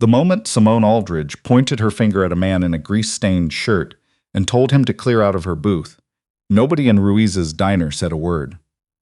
The moment Simone Aldridge pointed her finger at a man in a grease-stained shirt and told him to clear out of her booth, nobody in Ruiz's diner said a word.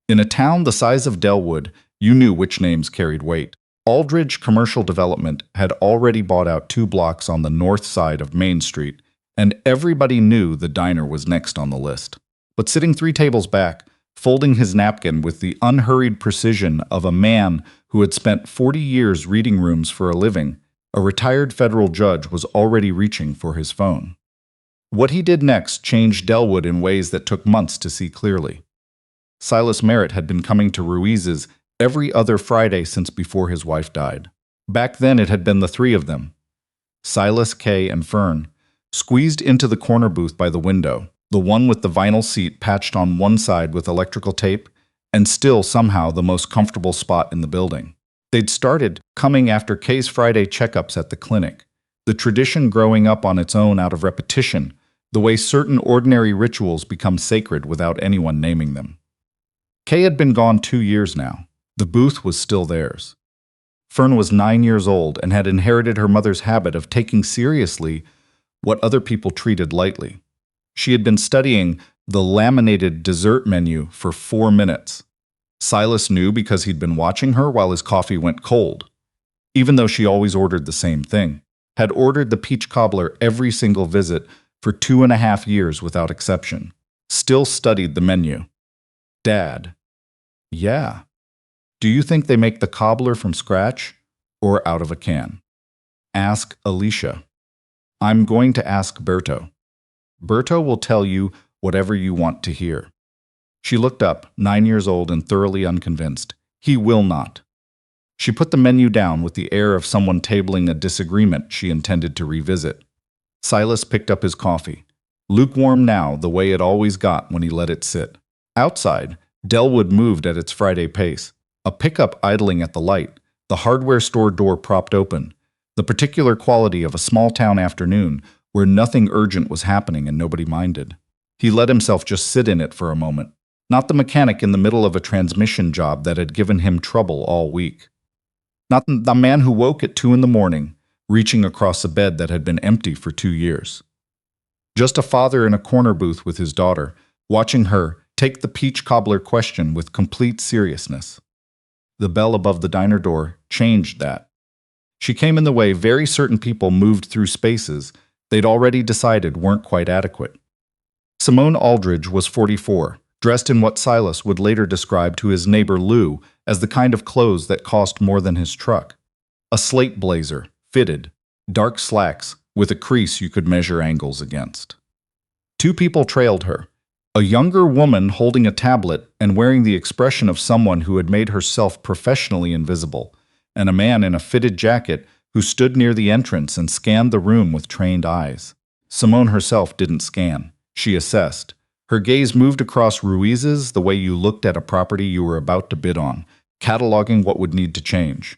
In a town the size of Delwood, you knew which names carried weight. Aldridge Commercial Development had already bought out 2 blocks on the north side of Main Street, and everybody knew the diner was next on the list. But sitting 3 tables back, folding his napkin with the unhurried precision of a man who had spent 40 years reading rooms for a living, a retired federal judge was already reaching for his phone. What he did next changed Delwood in ways that took months to see clearly. Silas Merritt had been coming to Ruiz's every other Friday since before his wife died. Back then it had been the 3 of them, Silas, Kay, and Fern, squeezed into the corner booth by the window, the one with the vinyl seat patched on one side with electrical tape, and still somehow the most comfortable spot in the building. They'd started coming after Kay's Friday checkups at the clinic, the tradition growing up on its own out of repetition, the way certain ordinary rituals become sacred without anyone naming them. Kay had been gone 2 years now. The booth was still theirs. Fern was 9 years old and had inherited her mother's habit of taking seriously what other people treated lightly. She had been studying the laminated dessert menu for 4 minutes. Silas knew because he'd been watching her while his coffee went cold, even though she always ordered the same thing, had ordered the peach cobbler every single visit for 2.5 years without exception, still studied the menu. Dad. Yeah. Do you think they make the cobbler from scratch or out of a can? Ask Alicia. I'm going to ask Berto. Berto will tell you whatever you want to hear. She looked up, 9 years old and thoroughly unconvinced. He will not. She put the menu down with the air of someone tabling a disagreement she intended to revisit. Silas picked up his coffee, lukewarm now the way it always got when he let it sit. Outside, Delwood moved at its Friday pace. A pickup idling at the light, the hardware store door propped open, the particular quality of a small-town afternoon where nothing urgent was happening and nobody minded. He let himself just sit in it for a moment, not the mechanic in the middle of a transmission job that had given him trouble all week. Not the man who woke at 2 in the morning, reaching across a bed that had been empty for 2 years. Just a father in a corner booth with his daughter, watching her take the peach cobbler question with complete seriousness. The bell above the diner door changed that. She came in the way very certain people moved through spaces they'd already decided weren't quite adequate. Simone Aldridge was 44, dressed in what Silas would later describe to his neighbor Lou as the kind of clothes that cost more than his truck. A slate blazer, fitted, dark slacks with a crease you could measure angles against. 2 people trailed her. A younger woman holding a tablet and wearing the expression of someone who had made herself professionally invisible, and a man in a fitted jacket who stood near the entrance and scanned the room with trained eyes. Simone herself didn't scan. She assessed. Her gaze moved across Ruiz's the way you looked at a property you were about to bid on, cataloging what would need to change.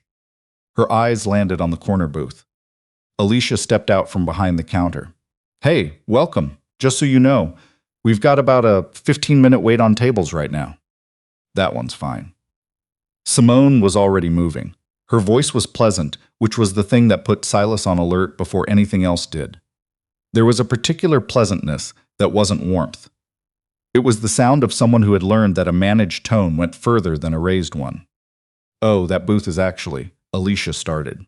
Her eyes landed on the corner booth. Alicia stepped out from behind the counter. Hey, welcome. Just so you know, we've got about a 15-minute wait on tables right now. That one's fine. Simone was already moving. Her voice was pleasant, which was the thing that put Silas on alert before anything else did. There was a particular pleasantness that wasn't warmth. It was the sound of someone who had learned that a managed tone went further than a raised one. Oh, that booth is actually, Alicia started.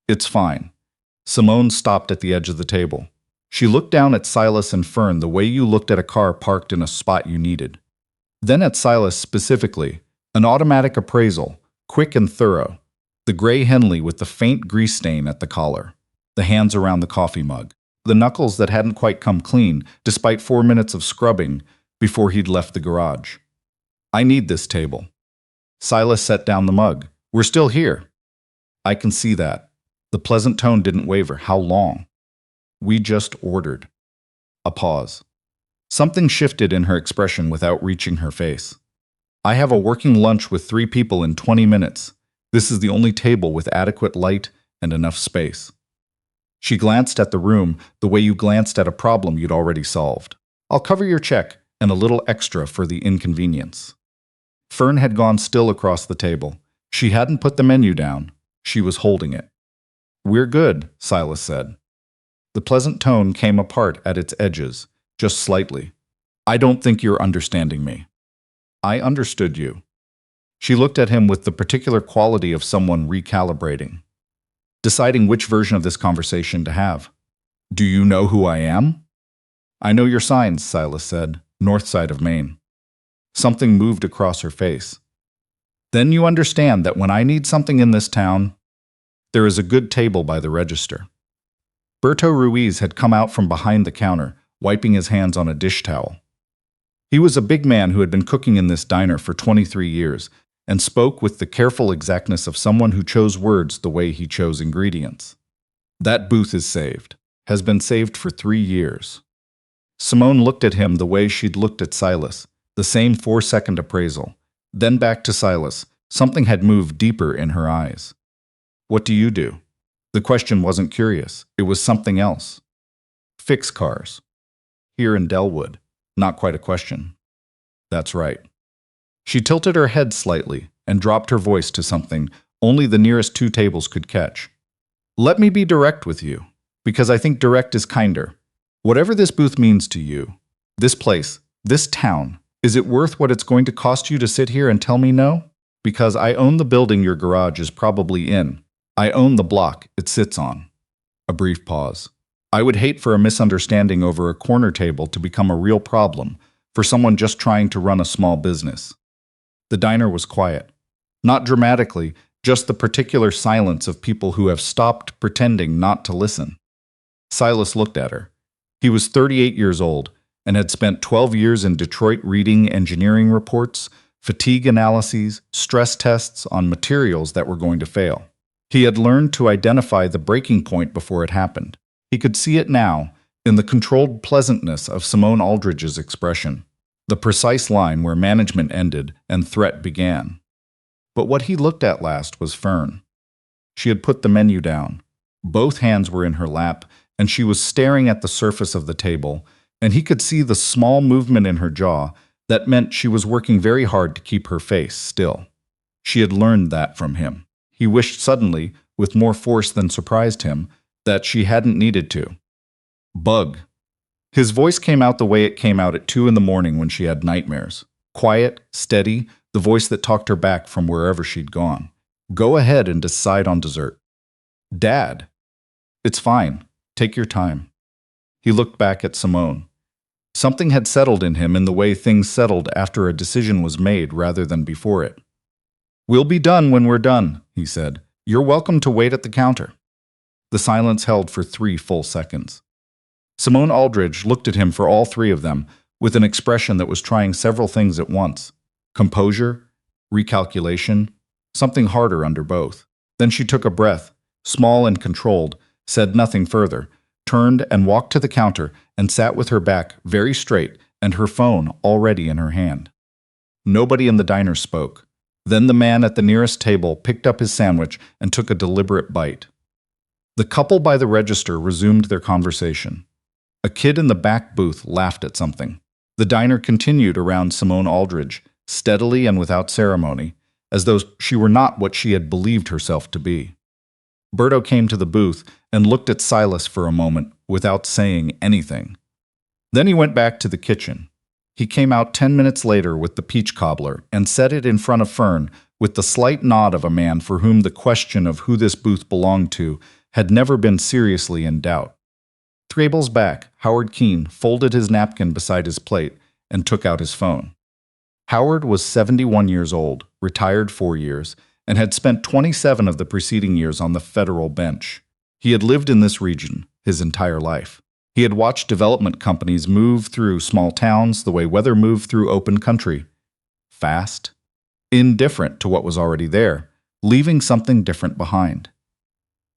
It's fine. Simone stopped at the edge of the table. She looked down at Silas and Fern the way you looked at a car parked in a spot you needed. Then at Silas specifically, an automatic appraisal, quick and thorough. The gray Henley with the faint grease stain at the collar, the hands around the coffee mug, the knuckles that hadn't quite come clean despite 4 minutes of scrubbing before he'd left the garage. I need this table. Silas set down the mug. We're still here. I can see that. The pleasant tone didn't waver. How long? We just ordered. A pause. Something shifted in her expression without reaching her face. I have a working lunch with 3 people in 20 minutes. This is the only table with adequate light and enough space. She glanced at the room the way you glanced at a problem you'd already solved. I'll cover your check and a little extra for the inconvenience. Fern had gone still across the table. She hadn't put the menu down. She was holding it. We're good, Silas said. The pleasant tone came apart at its edges, just slightly. I don't think you're understanding me. I understood you. She looked at him with the particular quality of someone recalibrating, deciding which version of this conversation to have. Do you know who I am? I know your signs, Silas said, north side of Maine. Something moved across her face. Then you understand that when I need something in this town, there is a good table by the register. Berto Ruiz had come out from behind the counter, wiping his hands on a dish towel. He was a big man who had been cooking in this diner for 23 years and spoke with the careful exactness of someone who chose words the way he chose ingredients. That booth is saved, has been saved for 3 years. Simone looked at him the way she'd looked at Silas, the same 4-second appraisal. Then back to Silas. Something had moved deeper in her eyes. What do you do? The question wasn't curious. It was something else. Fix cars. Here in Delwood. Not quite a question. That's right. She tilted her head slightly and dropped her voice to something only the nearest 2 tables could catch. Let me be direct with you, because I think direct is kinder. Whatever this booth means to you, this place, this town, is it worth what it's going to cost you to sit here and tell me no? Because I own the building your garage is probably in. I own the block it sits on. A brief pause. I would hate for a misunderstanding over a corner table to become a real problem for someone just trying to run a small business. The diner was quiet. Not dramatically, just the particular silence of people who have stopped pretending not to listen. Silas looked at her. He was 38 years old and had spent 12 years in Detroit reading engineering reports, fatigue analyses, stress tests on materials that were going to fail. He had learned to identify the breaking point before it happened. He could see it now in the controlled pleasantness of Simone Aldridge's expression, the precise line where management ended and threat began. But what he looked at last was Fern. She had put the menu down. Both hands were in her lap, and she was staring at the surface of the table, and he could see the small movement in her jaw that meant she was working very hard to keep her face still. She had learned that from him. He wished suddenly, with more force than surprised him, that she hadn't needed to. Bug. His voice came out the way it came out at 2 in the morning when she had nightmares. Quiet, steady, the voice that talked her back from wherever she'd gone. Go ahead and decide on dessert. Dad. It's fine. Take your time. He looked back at Simone. Something had settled in him in the way things settled after a decision was made rather than before it. We'll be done when we're done, he said. You're welcome to wait at the counter. The silence held for 3 full seconds. Simone Aldridge looked at him for all 3 of them with an expression that was trying several things at once. Composure, recalculation, something harder under both. Then she took a breath, small and controlled, said nothing further, turned and walked to the counter and sat with her back very straight and her phone already in her hand. Nobody in the diner spoke. Then the man at the nearest table picked up his sandwich and took a deliberate bite. The couple by the register resumed their conversation. A kid in the back booth laughed at something. The diner continued around Simone Aldridge, steadily and without ceremony, as though she were not what she had believed herself to be. Berto came to the booth and looked at Silas for a moment without saying anything. Then he went back to the kitchen. He came out 10 minutes later with the peach cobbler and set it in front of Fern with the slight nod of a man for whom the question of who this booth belonged to had never been seriously in doubt. Tables back, Howard Keene folded his napkin beside his plate and took out his phone. Howard was 71 years old, retired 4 years, and had spent 27 of the preceding years on the federal bench. He had lived in this region his entire life. He had watched development companies move through small towns the way weather moved through open country. Fast, indifferent to what was already there, leaving something different behind.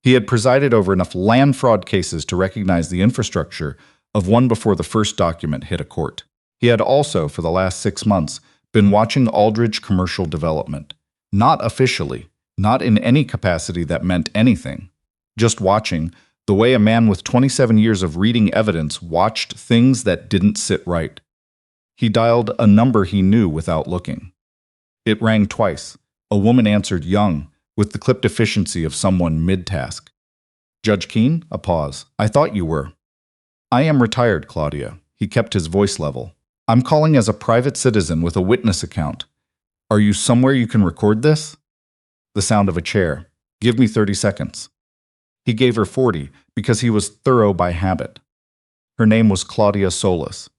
He had presided over enough land fraud cases to recognize the infrastructure of one before the first document hit a court. He had also, for the last 6 months, been watching Aldridge commercial development. Not officially, not in any capacity that meant anything. Just watching, the way a man with 27 years of reading evidence watched things that didn't sit right. He dialed a number he knew without looking. It rang twice. A woman answered young, with the clipped efficiency of someone mid-task. Judge Keene? A pause. I thought you were. I am retired, Claudia. He kept his voice level. I'm calling as a private citizen with a witness account. Are you somewhere you can record this? The sound of a chair. Give me 30 seconds. He gave her 40 because he was thorough by habit. Her name was Claudia Solis.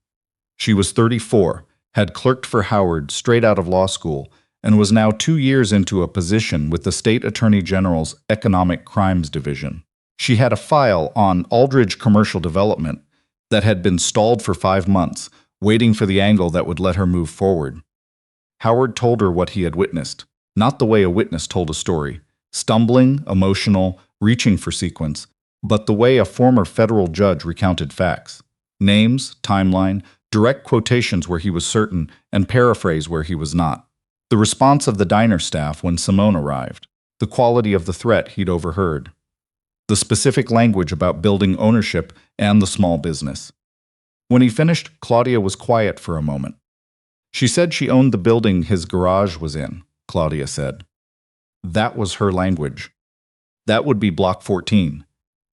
She was 34, had clerked for Howard straight out of law school, and was now 2 years into a position with the State Attorney General's Economic Crimes Division. She had a file on Aldridge commercial development that had been stalled for 5 months, waiting for the angle that would let her move forward. Howard told her what he had witnessed, not the way a witness told a story, stumbling, emotional, reaching for sequence, but the way a former federal judge recounted facts. Names, timeline, direct quotations where he was certain, and paraphrase where he was not. The response of the diner staff when Simone arrived. The quality of the threat he'd overheard. The specific language about building ownership and the small business. When he finished, Claudia was quiet for a moment. She said she owned the building his garage was in, Claudia said. That was her language. That would be Block 14.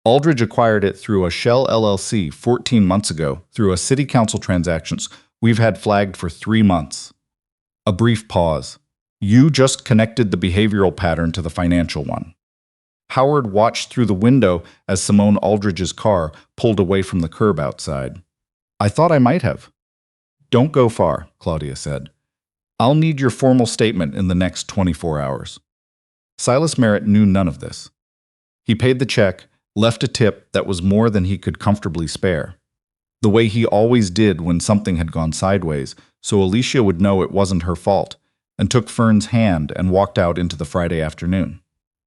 Aldridge acquired it through a Shell LLC 14 months ago through a city council transactions we've had flagged for 3 months. A brief pause. You just connected the behavioral pattern to the financial one. Howard watched through the window as Simone Aldridge's car pulled away from the curb outside. I thought I might have. Don't go far, Claudia said. I'll need your formal statement in the next 24 hours. Silas Merritt knew none of this. He paid the check, left a tip that was more than he could comfortably spare. The way he always did when something had gone sideways, so Alicia would know it wasn't her fault, and took Fern's hand and walked out into the Friday afternoon.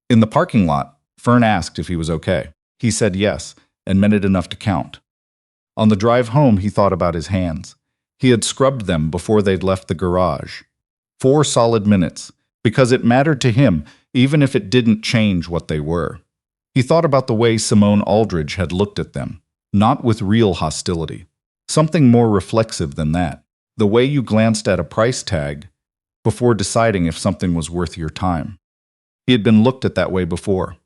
In the parking lot, Fern asked if he was okay. He said yes, and meant it enough to count. On the drive home, he thought about his hands. He had scrubbed them before they'd left the garage. 4 solid minutes, because it mattered to him, even if it didn't change what they were. He thought about the way Simone Aldridge had looked at them, not with real hostility. Something more reflexive than that. The way you glanced at a price tag before deciding if something was worth your time. He had been looked at that way before.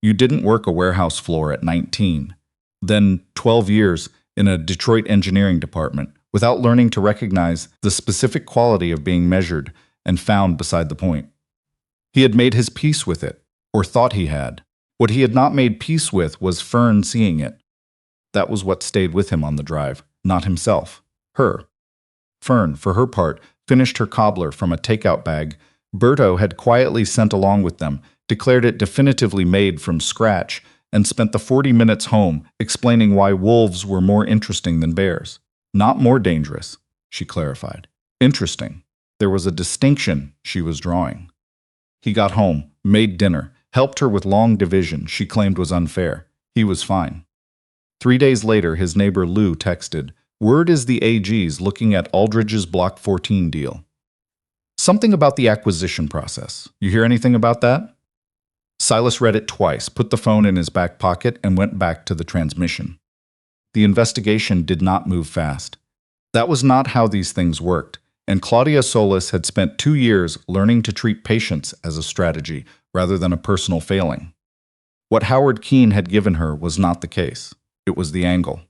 You didn't work a warehouse floor at 19, then 12 years in a Detroit engineering department without learning to recognize the specific quality of being measured and found beside the point. He had made his peace with it, or thought he had. What he had not made peace with was Fern seeing it. That was what stayed with him on the drive, not himself, her. Fern, for her part, finished her cobbler from a takeout bag Berto had quietly sent along with them, declared it definitively made from scratch, and spent the 40 minutes home explaining why wolves were more interesting than bears. Not more dangerous, she clarified. Interesting. There was a distinction she was drawing. He got home, made dinner, helped her with long division she claimed was unfair. He was fine. 3 days later, his neighbor Lou texted, "Word is the AG's looking at Aldridge's Block 14 deal." Something about the acquisition process. You hear anything about that? Silas read it twice, put the phone in his back pocket, and went back to the transmission. The investigation did not move fast. That was not how these things worked, and Claudia Solis had spent 2 years learning to treat patience as a strategy rather than a personal failing. What Howard Keene had given her was not the case. It was the angle.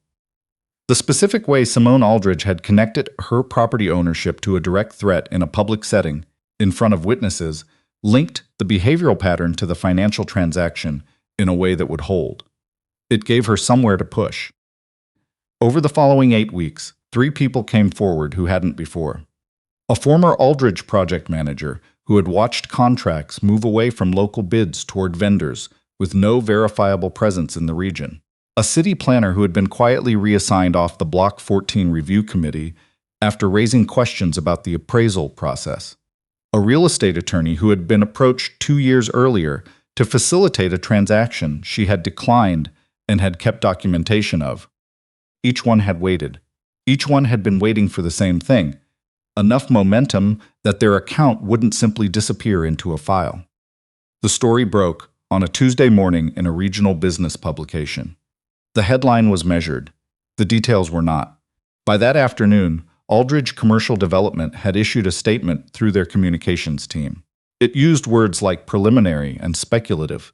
The specific way Simone Aldridge had connected her property ownership to a direct threat in a public setting, in front of witnesses, linked the behavioral pattern to the financial transaction in a way that would hold. It gave her somewhere to push. Over the following 8 weeks, 3 people came forward who hadn't before. A former Aldridge project manager who had watched contracts move away from local bids toward vendors with no verifiable presence in the region. A city planner who had been quietly reassigned off the Block 14 review committee after raising questions about the appraisal process. A real estate attorney who had been approached 2 years earlier to facilitate a transaction she had declined and had kept documentation of. Each one had waited. Each one had been waiting for the same thing, enough momentum that their account wouldn't simply disappear into a file. The story broke on a Tuesday morning in a regional business publication. The headline was measured. The details were not. By that afternoon, Aldridge Commercial Development had issued a statement through their communications team. It used words like preliminary and speculative.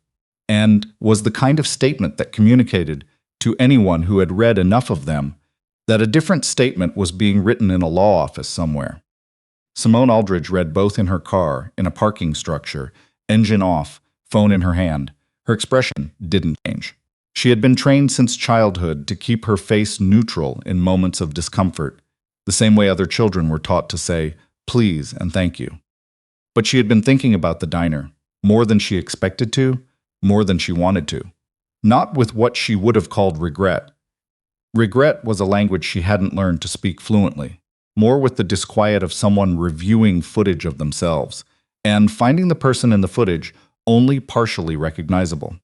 and was the kind of statement that communicated to anyone who had read enough of them that a different statement was being written in a law office somewhere. Simone Aldridge read both in her car, in a parking structure, engine off, phone in her hand. Her expression didn't change. She had been trained since childhood to keep her face neutral in moments of discomfort, the same way other children were taught to say, please and thank you. But she had been thinking about the diner, more than she expected to, more than she wanted to. Not with what she would have called regret. Regret was a language she hadn't learned to speak fluently, more with the disquiet of someone reviewing footage of themselves, and finding the person in the footage only partially recognizable.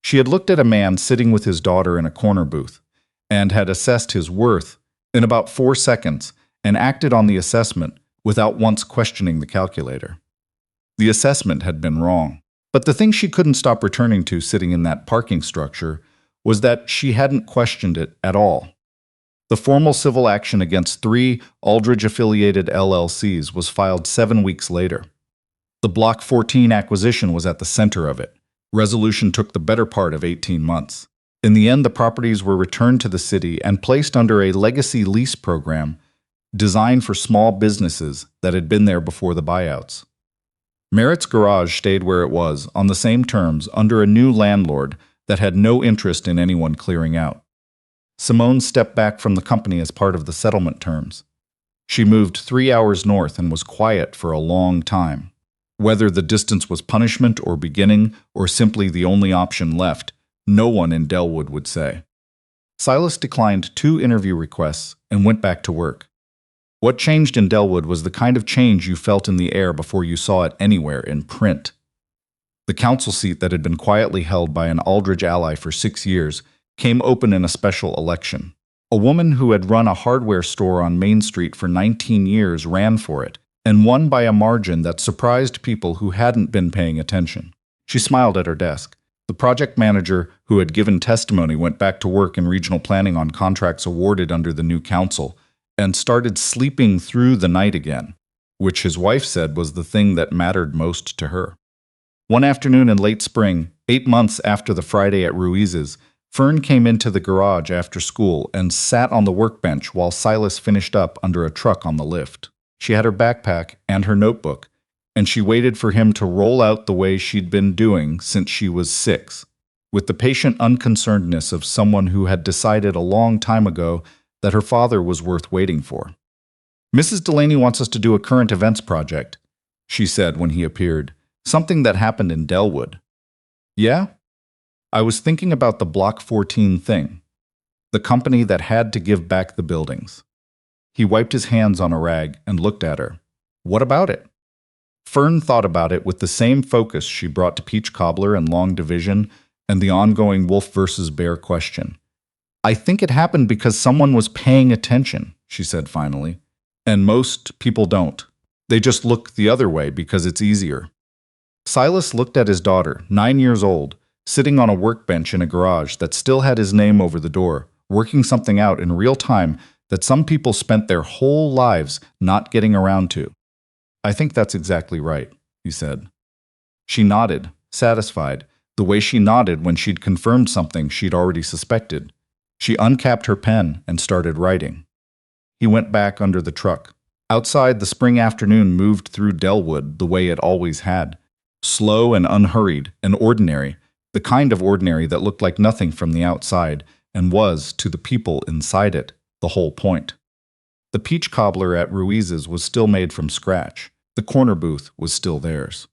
She had looked at a man sitting with his daughter in a corner booth, and had assessed his worth in about 4 seconds, and acted on the assessment without once questioning the calculator. The assessment had been wrong, but the thing she couldn't stop returning to sitting in that parking structure was that she hadn't questioned it at all. The formal civil action against 3 Aldridge-affiliated LLCs was filed 7 weeks later. The Block 14 acquisition was at the center of it. Resolution took the better part of 18 months. In the end, the properties were returned to the city and placed under a legacy lease program designed for small businesses that had been there before the buyouts. Merritt's garage stayed where it was, on the same terms, under a new landlord that had no interest in anyone clearing out. Simone stepped back from the company as part of the settlement terms. She moved 3 hours north and was quiet for a long time. Whether the distance was punishment or beginning, or simply the only option left, no one in Delwood would say. Silas declined 2 interview requests and went back to work. What changed in Delwood was the kind of change you felt in the air before you saw it anywhere in print. The council seat that had been quietly held by an Aldridge ally for 6 years came open in a special election. A woman who had run a hardware store on Main Street for 19 years ran for it, and won by a margin that surprised people who hadn't been paying attention. She smiled at her desk. The project manager who had given testimony went back to work in regional planning on contracts awarded under the new council, and started sleeping through the night again, which his wife said was the thing that mattered most to her. One afternoon in late spring, 8 months after the Friday at Ruiz's, Fern came into the garage after school and sat on the workbench while Silas finished up under a truck on the lift. She had her backpack and her notebook, and she waited for him to roll out the way she'd been doing since she was 6, with the patient unconcernedness of someone who had decided a long time ago that her father was worth waiting for. Mrs. Delaney wants us to do a current events project, she said when he appeared, something that happened in Delwood. Yeah? I was thinking about the Block 14 thing, the company that had to give back the buildings. He wiped his hands on a rag and looked at her. What about it? Fern thought about it with the same focus she brought to Peach Cobbler and Long Division and the ongoing wolf versus bear question. I think it happened because someone was paying attention, she said finally. And most people don't. They just look the other way because it's easier. Silas looked at his daughter, 9 years old, sitting on a workbench in a garage that still had his name over the door, working something out in real time that some people spent their whole lives not getting around to. I think that's exactly right, he said. She nodded, satisfied, the way she nodded when she'd confirmed something she'd already suspected. She uncapped her pen and started writing. He went back under the truck. Outside, the spring afternoon moved through Delwood the way it always had, slow and unhurried and ordinary, the kind of ordinary that looked like nothing from the outside and was, to the people inside it, the whole point. The peach cobbler at Ruiz's was still made from scratch. The corner booth was still theirs.